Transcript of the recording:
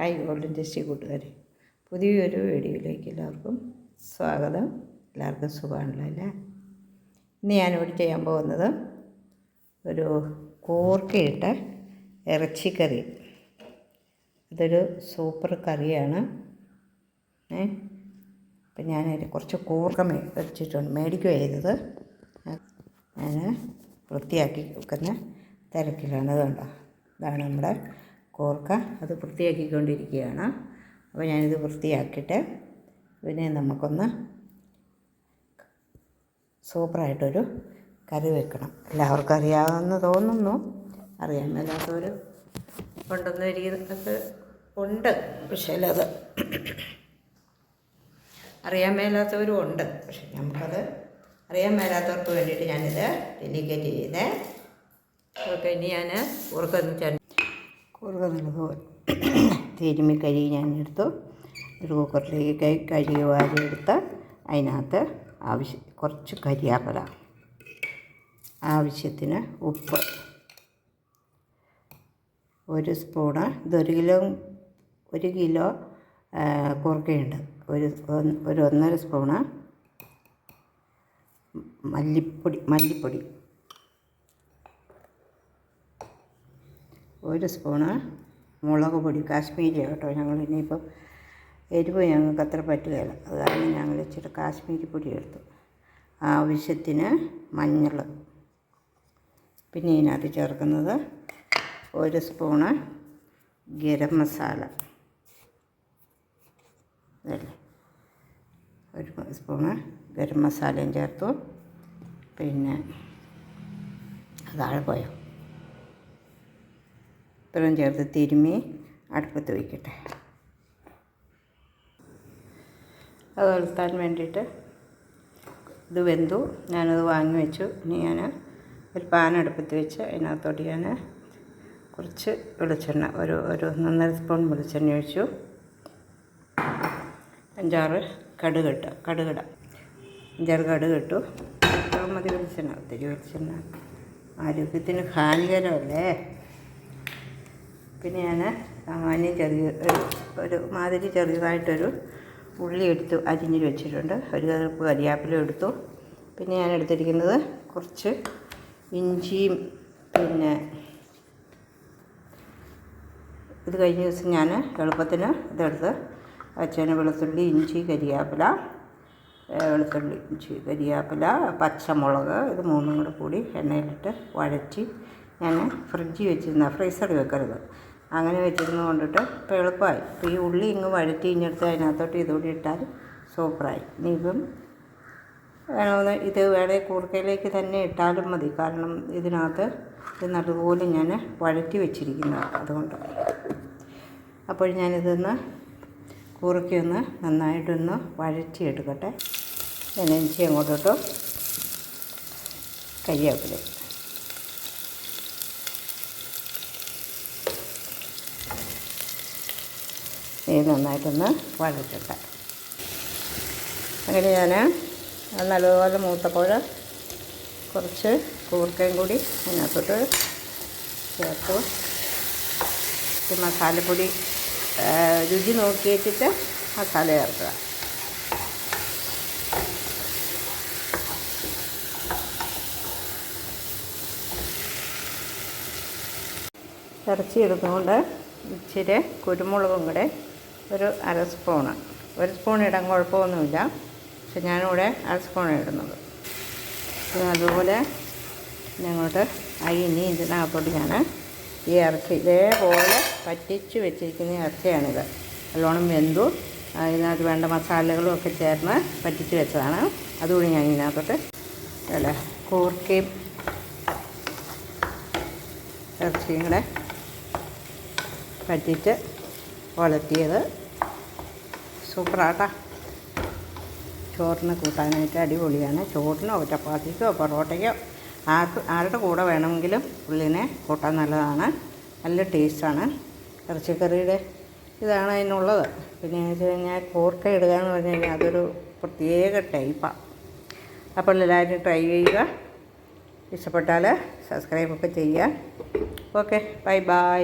Hi golden ടെസ്റ്റി കൂട്ടുകാരെ, പുതിയൊരു വീഡിയോയിലേക്ക് എല്ലാവർക്കും സ്വാഗതം. എല്ലാവർക്കും സുഖമാണല്ലോ അല്ലേ? ഇന്ന് ഞാനിവിടെ ചെയ്യാൻ പോകുന്നത് ഒരു കൂർക്കയിട്ട ഇറച്ചിക്കറി. ഇതൊരു സൂപ്പർ കറിയാണ്. അപ്പം ഞാനതിൽ കുറച്ച് കൂർക്ക മേടിക്കുക ചെയ്തത്. ഞാൻ വൃത്തിയാക്കി വെക്കുന്ന തിരക്കിലാണ്. അതുകൊണ്ടോ, ഇതാണ് നമ്മുടെ കൂർക്ക. അത് വൃത്തിയാക്കിക്കൊണ്ടിരിക്കുകയാണ്. അപ്പോൾ ഞാനിത് വൃത്തിയാക്കിയിട്ട് പിന്നെ നമുക്കൊന്ന് സൂപ്പറായിട്ടൊരു കറി വെക്കണം. എല്ലാവർക്കും അറിയാമെന്ന് തോന്നുന്നു. അറിയാൻ മേലാത്തവർ കൊണ്ടുവന്ന രീതിയൊക്കെ ഉണ്ട്, പക്ഷേ അത് അറിയാൻ മേലാത്തവരും ഉണ്ട്. പക്ഷെ നമുക്കത് അറിയാൻ മേലാത്തവർക്ക് വേണ്ടിയിട്ട് ഞാനിത് ഡെലിഗേറ്റ് ചെയ്തേ. ഓക്കെ, ഇനി ഞാൻ കൂർക്ക നല്ലതുപോലെ തിരുമ്മി കഴുകി ഞാനെടുത്തു. ഒരു കുക്കറിലേക്ക് കഴുകി വാരിയെടുത്ത് അതിനകത്ത് കുറച്ച് കരിയാപ്പില, ആവശ്യത്തിന് ഉപ്പ്, ഒരു സ്പൂണ്. ഇതൊരു കിലോ കൂർക്കയുണ്ട്. ഒരു 1.5 സ്പൂണ് മല്ലിപ്പൊടി, 1 സ്പൂണ് മുളക് പൊടി, കാശ്മീരി കേട്ടോ. ഞങ്ങൾ ഇനിയിപ്പോൾ എരിവ് ഞങ്ങൾക്ക് അത്ര പറ്റുകയില്ല, അത് കാരണം ഞങ്ങൾ ഇച്ചിരി കാശ്മീരി പൊടി എടുത്തു. ആവശ്യത്തിന് മഞ്ഞൾ. പിന്നെ ഇതിനകത്ത് ചേർക്കുന്നത് 1 സ്പൂണ് ഗരം മസാല, ഇതല്ലേ, 1 സ്പൂണ് ഗരം മസാലയും ചേർത്തു. പിന്നെ അതാഴെ പോയോ, ഇത്രയും ചേർത്ത് തിരുമ്മി അടുപ്പത്ത് വയ്ക്കട്ടെ. അത് വെളുത്താൻ വേണ്ടിയിട്ട് ഇത് വെന്തു. ഞാനത് വാങ്ങി വെച്ചു. ഇനി ഞാൻ ഒരു പാൻ അടുപ്പത്ത് വെച്ച് അതിനകത്തോട്ട് ഞാൻ കുറച്ച് വെളിച്ചെണ്ണ, ഒരു 1.5 സ്പൂൺ വെളിച്ചെണ്ണ ഒഴിച്ചു. 5-6 കടുകിടാം. 5-6 കടുകിട്ടു. മതി വെളിച്ചെണ്ണ, ഒത്തിരി വെളിച്ചെണ്ണ ആരോഗ്യത്തിന് ഹാനികരമല്ലേ. പിന്നെ ഞാൻ സാമാന്യം ഒരു മാതിരി ചെറിയതായിട്ടൊരു ഉള്ളി എടുത്ത് അരിഞ്ഞ് വെച്ചിട്ടുണ്ട്. ഒരു കപ്പ് കരിയാപ്പില എടുത്തു. പിന്നെ ഞാൻ എടുത്തിരിക്കുന്നത് കുറച്ച് ഇഞ്ചിയും, പിന്നെ ഇത് കഴിഞ്ഞ ദിവസം ഞാൻ എളുപ്പത്തിന് ഇതെടുത്ത് വച്ചതിന് വെളുത്തുള്ളി, ഇഞ്ചി, കരിയാപ്പില, പച്ചമുളക്, ഇത് 3 കൂടി എണ്ണയിലിട്ട് വഴറ്റി ഞാൻ ഫ്രിഡ്ജിൽ വെച്ചിരുന്ന, ഫ്രീസറിൽ വെക്കരുത്, അങ്ങനെ വെച്ചിരുന്നത് കൊണ്ടിട്ട് ഇപ്പോൾ എളുപ്പമായി. ഇപ്പോൾ ഈ ഉള്ളി ഇങ്ങ് വഴറ്റി ഇഞ്ഞെടുത്ത് അതിനകത്തോട്ട് ഇതുകൂടി ഇട്ടാൽ സൂപ്പറായി. ഇനിയിപ്പം വേണമെന്ന് ഇത് വേണേൽ കൂർക്കയിലേക്ക് തന്നെ ഇട്ടാലും മതി, കാരണം ഇതിനകത്ത് ഇത് നല്ലതുപോലെ ഞാൻ വഴറ്റി വെച്ചിരിക്കുന്നത് അതുകൊണ്ട്. അപ്പോൾ ഞാനിതൊന്ന് കൂർക്കയൊന്ന് നന്നായിട്ടൊന്ന് വഴറ്റിയെടുക്കട്ടെ. ഞാൻ ഇഞ്ചി അങ്ങോട്ടിട്ടു, കരിയാപ്പില, ഇത് നന്നായിട്ടൊന്ന് വഴറ്റട്ടെ. അങ്ങനെ ഞാൻ നല്ലതുപോലെ മൂത്തപ്പോൾ കുറച്ച് കൂർക്കയും കൂടി അതിനകത്തോട്ട് ചേർത്തു. മസാലപ്പൊടി രുചി നോക്കി വെച്ചിട്ട് മസാല ചേർക്കുക. ഇറച്ചി എടുത്തുകൊണ്ട് ഇച്ചിരി കുരുമുളകും കൂടെ ഒരു 1/2 സ്പൂണ്. 1 സ്പൂൺ ഇടാൻ കുഴപ്പമൊന്നുമില്ല, പക്ഷെ ഞാനിവിടെ 1/2 സ്പൂൺ ഇടുന്നത്. അതുപോലെ ഞങ്ങോട്ട് ഇനി ഇതിനകത്തോട്ട് ഞാൻ ഈ ഇറച്ചി ഇതേപോലെ പറ്റിച്ച് വെച്ചിരിക്കുന്ന ഇറച്ചിയാണിത്. നല്ലോണം വെന്തു. അതിനകത്ത് വേണ്ട മസാലകളും ഒക്കെ ചേർന്ന് പറ്റിച്ച് വെച്ചതാണ്. അതുകൂടി ഞാൻ ഇതിനകത്തോട്ട് അല്ലേ കൂർക്കയും ഇറച്ചിയും കൂടെ പറ്റിച്ച് വളർത്തിയത് സൂപ്പറാട്ടാ. ചോറിന് കൂട്ടാനായിട്ട് അടിപൊളിയാണ്. ചോറിനോ ചപ്പാത്തിക്കോ പൊറോട്ടയ്ക്കോ ആരുടെ കൂടെ വേണമെങ്കിലും ഉള്ളിനെ കൂട്ടാൻ നല്ലതാണ്, നല്ല ടേസ്റ്റാണ്. ഇറച്ചിക്കറിയുടെ ഇതാണ് അതിനുള്ളത്. പിന്നെ എന്ന് വെച്ച് കഴിഞ്ഞാൽ കൂർക്ക ഇടുക എന്ന് പറഞ്ഞു കഴിഞ്ഞാൽ അതൊരു പ്രത്യേക ടൈപ്പാണ്. അപ്പോൾ എല്ലാവരും ട്രൈ ചെയ്യുക. ഇഷ്ടപ്പെട്ടാൽ സബ്സ്ക്രൈബൊക്കെ ചെയ്യുക. Okay, by.